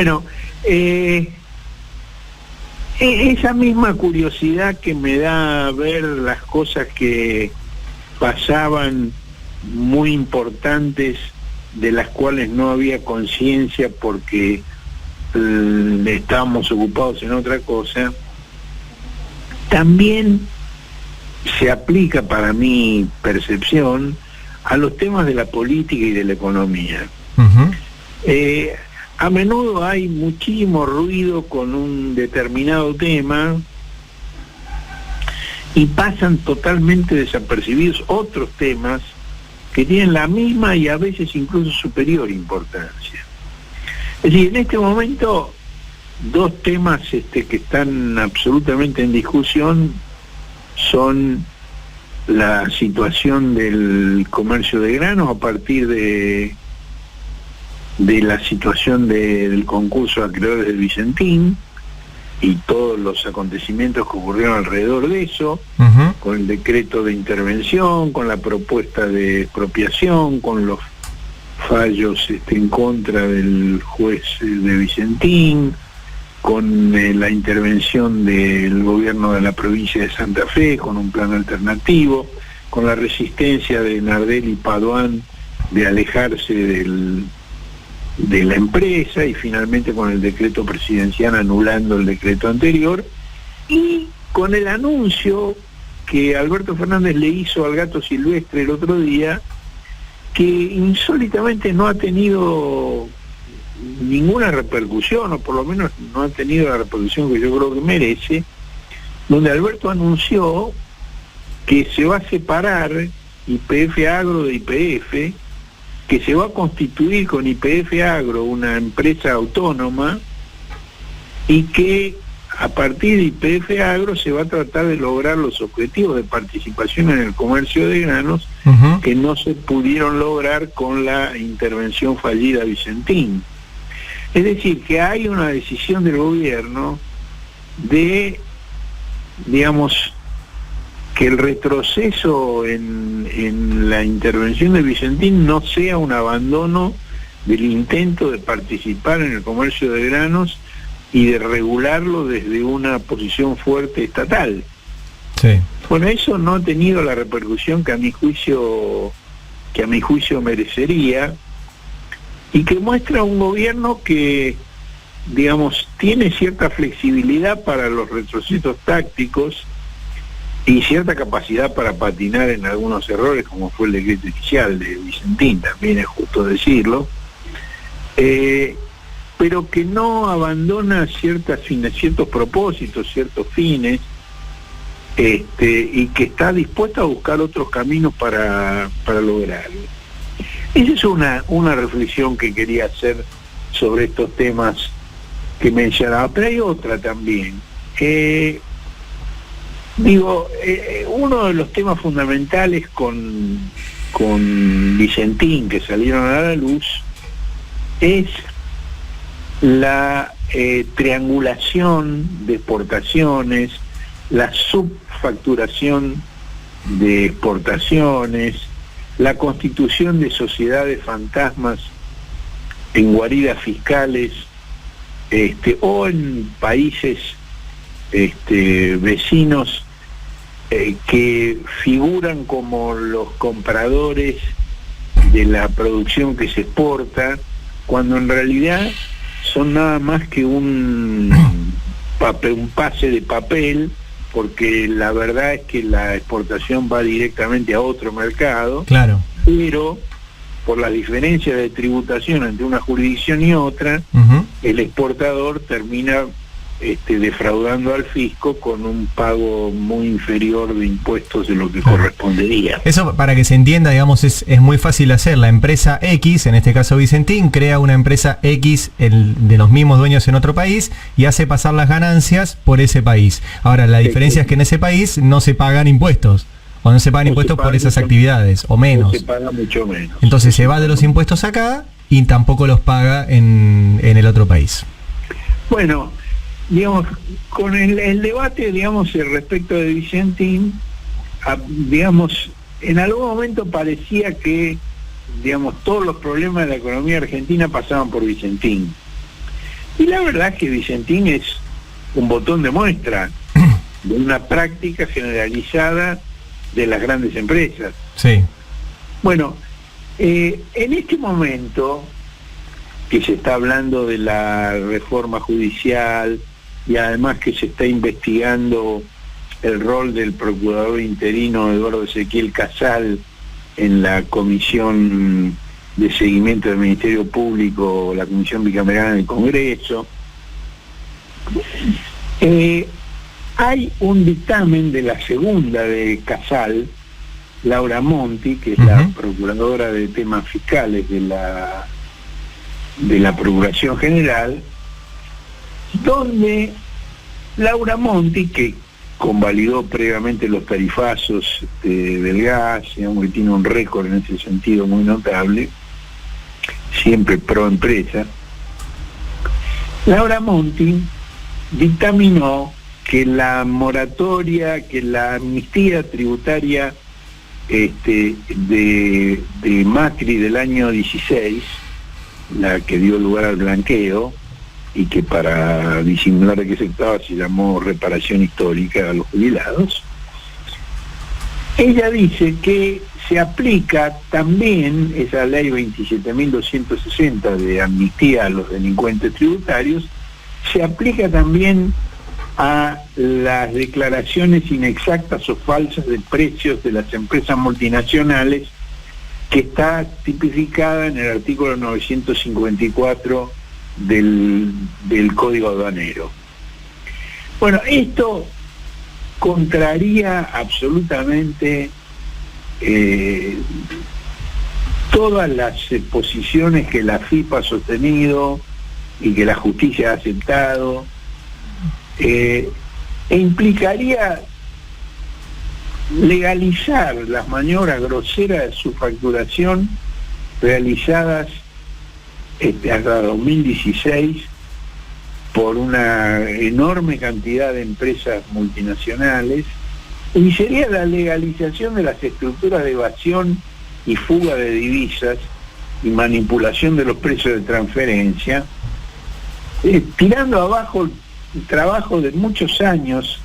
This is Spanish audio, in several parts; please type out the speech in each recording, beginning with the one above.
Bueno, esa misma curiosidad que me da ver las cosas que pasaban muy importantes, de las cuales no había conciencia porque estábamos ocupados en otra cosa, también se aplica, para mi percepción, a los temas de la política y de la economía. A menudo hay muchísimo ruido con un determinado tema y pasan totalmente desapercibidos otros temas que tienen la misma y a veces incluso superior importancia. Es decir, en este momento, dos temas que están absolutamente en discusión son la situación del comercio de granos a partir de la situación del concurso de acreedores del Vicentín y todos los acontecimientos que ocurrieron alrededor de eso, con el decreto de intervención, con la propuesta de expropiación, con los fallos en contra del juez de Vicentín, con la intervención del gobierno de la provincia de Santa Fe, con un plan alternativo, con la resistencia de Nardel y Padoan de alejarse de la empresa, y finalmente con el decreto presidencial anulando el decreto anterior, y con el anuncio que Alberto Fernández le hizo al Gato Silvestre el otro día, que insólitamente no ha tenido ninguna repercusión, o por lo menos no ha tenido la repercusión que yo creo que merece, donde Alberto anunció que se va a separar YPF Agro de YPF, que se va a constituir con YPF Agro una empresa autónoma y que a partir de YPF Agro se va a tratar de lograr los objetivos de participación en el comercio de granos que no se pudieron lograr con la intervención fallida Vicentín. Es decir, que hay una decisión del gobierno de, digamos, que el retroceso en la intervención de Vicentín no sea un abandono del intento de participar en el comercio de granos y de regularlo desde una posición fuerte estatal. Sí. Bueno, eso no ha tenido la repercusión que a mi juicio merecería, y que muestra un gobierno que, digamos, tiene cierta flexibilidad para los retrocesos tácticos y cierta capacidad para patinar en algunos errores, como fue el decreto inicial de Vicentín, también es justo decirlo, pero que no abandona ciertos propósitos, ciertos fines, y que está dispuesta a buscar otros caminos para lograrlo. Esa es una reflexión que quería hacer sobre estos temas que mencionaba, pero hay otra también. Uno de los temas fundamentales con Vicentín que salieron a la luz es la triangulación de exportaciones, la subfacturación de exportaciones, la constitución de sociedades fantasmas en guaridas fiscales, o en países vecinos que figuran como los compradores de la producción que se exporta, cuando en realidad son nada más que un pase de papel, porque la verdad es que la exportación va directamente a otro mercado, claro, pero por las diferencias de tributación entre una jurisdicción y otra, el exportador termina defraudando al fisco con un pago muy inferior de impuestos de lo que correspondería. Eso, para que se entienda, digamos, es muy fácil hacer. La empresa X, en este caso Vicentín, crea una empresa X de los mismos dueños en otro país y hace pasar las ganancias por ese país. Ahora, la diferencia es que en ese país no se pagan impuestos, o no se pagan impuestos por esas actividades, o menos. Se paga mucho menos. Entonces se va de los impuestos acá y tampoco los paga en el otro país. Bueno, digamos, con el debate, digamos, respecto de Vicentín, digamos, en algún momento parecía que, digamos, todos los problemas de la economía argentina pasaban por Vicentín. Y la verdad es que Vicentín es un botón de muestra de una práctica generalizada de las grandes empresas. Sí. Bueno, en este momento que se está hablando de la reforma judicial y además que se está investigando el rol del procurador interino Eduardo Ezequiel Casal en la comisión de seguimiento del Ministerio Público, la comisión bicameral del Congreso, hay un dictamen de la segunda de Casal, Laura Monti, que es la procuradora de temas fiscales de la Procuración General, donde Laura Monti, que convalidó previamente los tarifazos del gas, digamos que tiene un récord en ese sentido muy notable, siempre pro empresa, Laura Monti dictaminó que la moratoria, que la amnistía tributaria de Macri del año 16, la que dio lugar al blanqueo, y que para disimular de qué se trataba se llamó reparación histórica a los jubilados, ella dice que se aplica también esa ley 27.260 de amnistía a los delincuentes tributarios, se aplica también a las declaraciones inexactas o falsas de precios de las empresas multinacionales, que está tipificada en el artículo 954 del Código Aduanero. Bueno, esto contraría absolutamente todas las posiciones que la FIP ha sostenido y que la justicia ha aceptado, e implicaría legalizar las maniobras groseras de subfacturación realizadas hasta 2016 por una enorme cantidad de empresas multinacionales, y sería la legalización de las estructuras de evasión y fuga de divisas y manipulación de los precios de transferencia, tirando abajo el trabajo de muchos años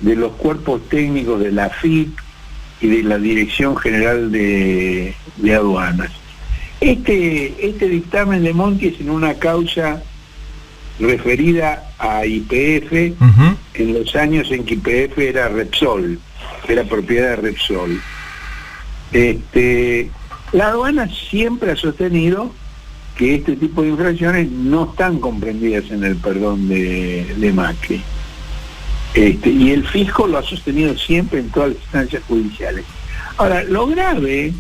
de los cuerpos técnicos de la FIP y de la Dirección General de Aduanas. Este dictamen de Monti es en una causa referida a YPF, en los años en que YPF era Repsol, era propiedad de Repsol. La aduana siempre ha sostenido que este tipo de infracciones no están comprendidas en el perdón de Macri. Y el fisco lo ha sostenido siempre en todas las instancias judiciales. Ahora, lo grave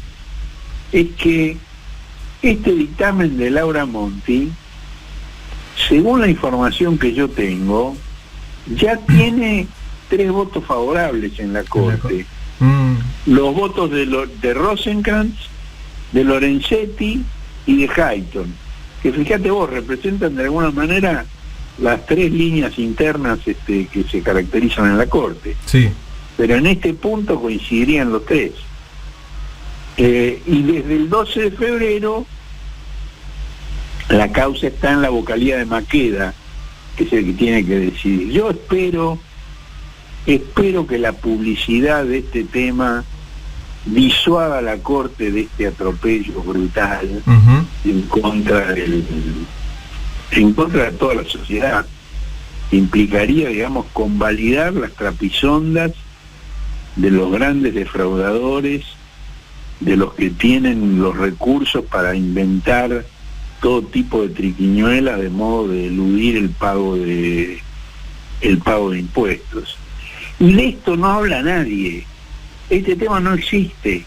es que este dictamen de Laura Monti, según la información que yo tengo, ya tiene 3 votos favorables en la Corte. Los votos de Rosenkrantz, de Lorenzetti y de Hayton, que fíjate vos, representan de alguna manera las 3 líneas internas que se caracterizan en la Corte. Sí. Pero en este punto coincidirían los 3. Y desde el 12 de febrero la causa está en la vocalía de Maqueda, que es el que tiene que decidir. Yo espero que la publicidad de este tema disuada a la Corte de este atropello brutal en contra de toda la sociedad. Implicaría, digamos, convalidar las trapisondas de los grandes defraudadores, de los que tienen los recursos para inventar todo tipo de triquiñuelas de modo de eludir el pago de impuestos. Y de esto no habla nadie. Este tema no existe.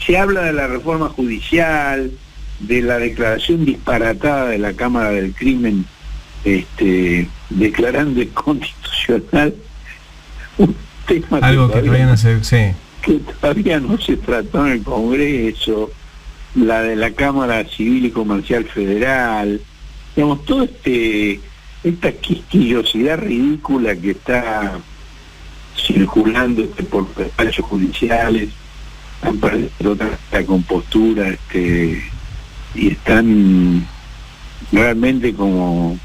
Se habla de la reforma judicial, de la declaración disparatada de la Cámara del Crimen, declarando inconstitucional un tema algo que todavía no se... Sí. Que todavía no se trató en el Congreso, la de la Cámara Civil y Comercial Federal, digamos, todo esta quisquillosidad ridícula que está circulando por despachos judiciales, han perdido la compostura, y están realmente como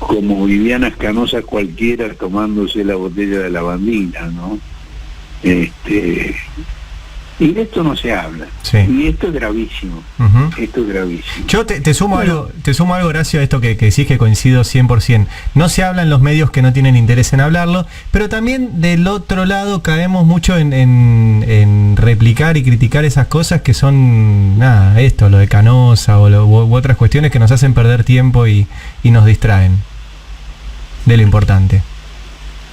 como Viviana Canosa cualquiera tomándose la botella de lavandina, ¿no? Y de esto no se habla. Sí. Y esto es gravísimo. Esto es gravísimo. Yo te sumo algo, Horacio, a esto que decís, que coincido 100%. No se habla en los medios que no tienen interés en hablarlo, pero también del otro lado caemos mucho en replicar y criticar esas cosas que son, esto, lo de Canosa u otras cuestiones que nos hacen perder tiempo y nos distraen de lo importante.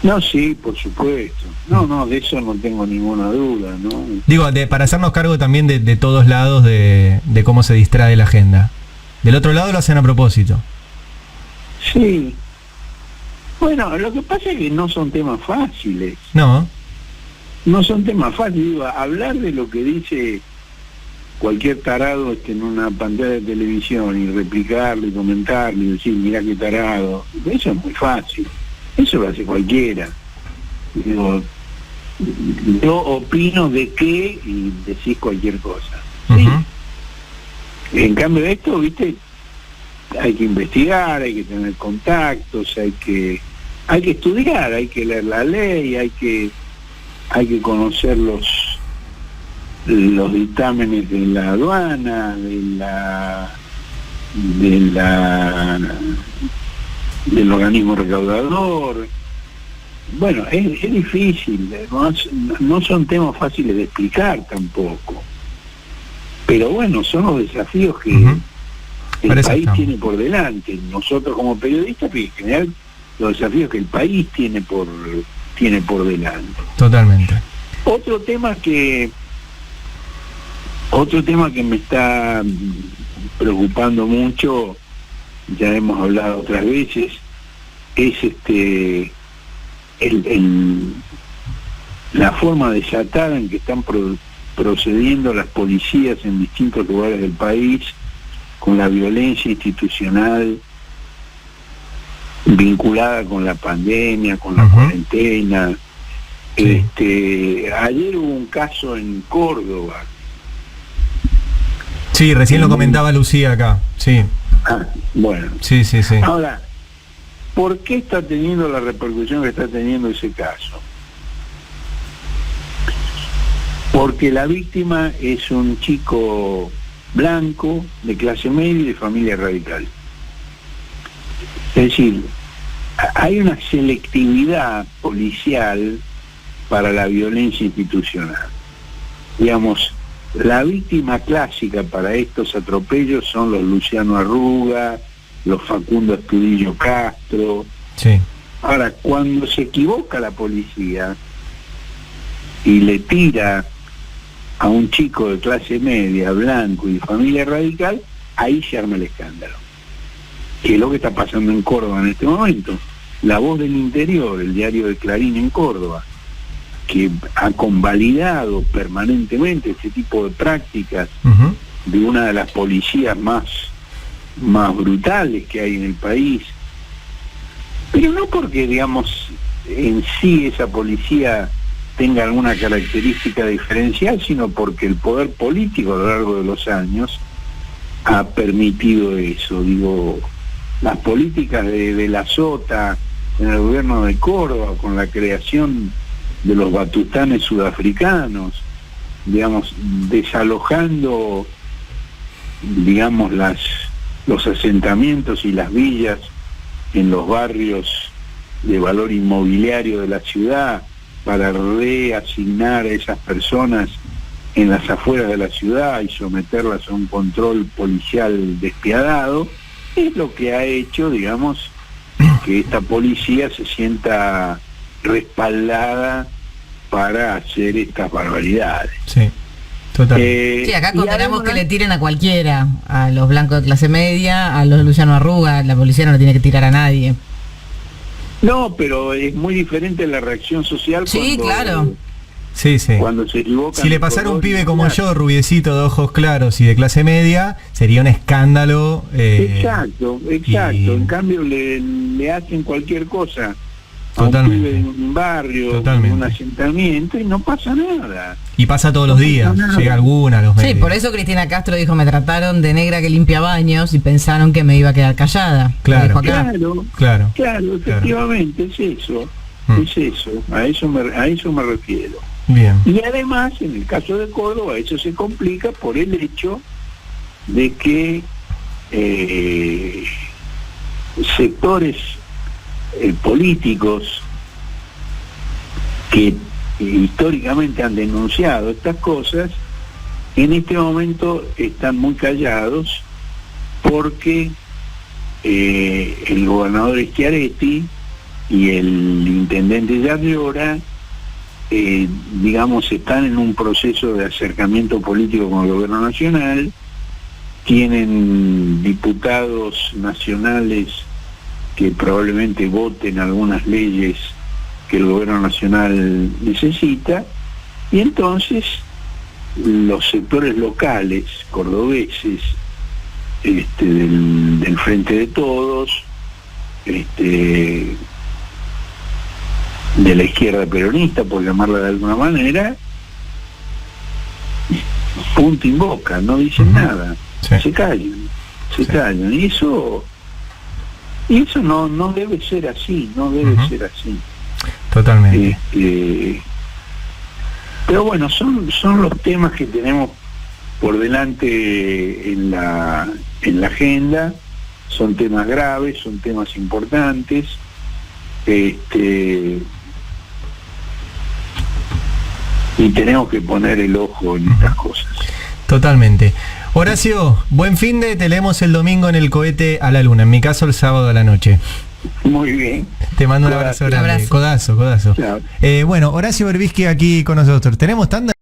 No, sí, por supuesto. No, de eso no tengo ninguna duda, ¿no? Digo, para hacernos cargo también de todos lados de cómo se distrae la agenda. Del otro lado lo hacen a propósito. Sí. Bueno, lo que pasa es que no son temas fáciles. No son temas fáciles. Digo, hablar de lo que dice cualquier tarado en una pantalla de televisión y replicarlo y comentarlo y decir, mirá qué tarado, eso es muy fácil. Eso lo hace cualquiera. Digo, yo opino de qué y decís cualquier cosa. ¿Sí? En cambio de esto, viste, hay que investigar, hay que tener contactos, hay que estudiar, hay que leer la ley, hay que conocer los dictámenes de la aduana, del organismo recaudador. Bueno, es difícil, no son temas fáciles de explicar tampoco, pero bueno, son los desafíos que el país tiene por delante, nosotros como periodistas, pero en general los desafíos que el país tiene por delante. Totalmente. Otro tema que me está preocupando mucho, ya hemos hablado otras veces, es la forma desatada en que están procediendo las policías en distintos lugares del país con la violencia institucional vinculada con la pandemia, con la cuarentena. Sí. Ayer hubo un caso en Córdoba. Sí, recién lo comentaba Lucía acá, sí. Bueno. Sí. Ahora, ¿por qué está teniendo la repercusión que está teniendo ese caso? Porque la víctima es un chico blanco, de clase media y de familia radical. Es decir, hay una selectividad policial para la violencia institucional. Digamos, la víctima clásica para estos atropellos son los Luciano Arruga, los Facundo Astudillo Castro. Sí. Ahora, cuando se equivoca la policía y le tira a un chico de clase media, blanco y de familia radical, ahí se arma el escándalo. Que es lo que está pasando en Córdoba en este momento. La Voz del Interior, el diario de Clarín en Córdoba, que ha convalidado permanentemente este tipo de prácticas de una de las policías más brutales que hay en el país, pero no porque, digamos, en sí esa policía tenga alguna característica diferencial, sino porque el poder político a lo largo de los años ha permitido eso. Digo, las políticas de la Sota en el gobierno de Córdoba, con la creación de los batutanes sudafricanos, digamos, desalojando, digamos, los asentamientos y las villas en los barrios de valor inmobiliario de la ciudad para reasignar a esas personas en las afueras de la ciudad y someterlas a un control policial despiadado, es lo que ha hecho, digamos, que esta policía se sienta respaldada para hacer estas barbaridades. Sí, total. Sí, acá condenamos que le tiren a cualquiera, a los blancos de clase media, a los Luciano Arruga, la policía no le tiene que tirar a nadie. No, pero es muy diferente la reacción social. Sí, claro. Sí. Cuando se equivocan. Si le pasara un pibe como yo, rubiecito, de ojos claros y de clase media, sería un escándalo. Exacto. En cambio le hacen cualquier cosa a un pibe de un barrio, de un asentamiento, y no pasa nada. Y pasa todos los días, llega alguna a los medios. Sí, por eso Cristina Castro dijo, me trataron de negra que limpia baños y pensaron que me iba a quedar callada. Claro, claro, efectivamente, es eso, es eso, a eso me refiero. Bien. Y además, en el caso de Córdoba, eso se complica por el hecho de que sectores políticos que históricamente han denunciado estas cosas, en este momento están muy callados porque el gobernador Schiaretti y el intendente Yarlora digamos, están en un proceso de acercamiento político con el gobierno nacional, tienen diputados nacionales que probablemente voten algunas leyes que el gobierno nacional necesita, y entonces los sectores locales cordobeses del Frente de Todos, de la izquierda peronista, por llamarla de alguna manera, punto en boca, no dicen nada, se callan, y eso no debe ser así, ser así. Totalmente. Pero bueno, son los temas que tenemos por delante en la agenda, son temas graves, son temas importantes, y tenemos que poner el ojo en estas cosas. Totalmente. Horacio, buen fin de, te leemos el domingo en el cohete a la luna, en mi caso el sábado a la noche. Muy bien. Te mando un abrazo grande. Codazo. Chao. Bueno, Horacio Berbisky aquí con nosotros. Tenemos tanda.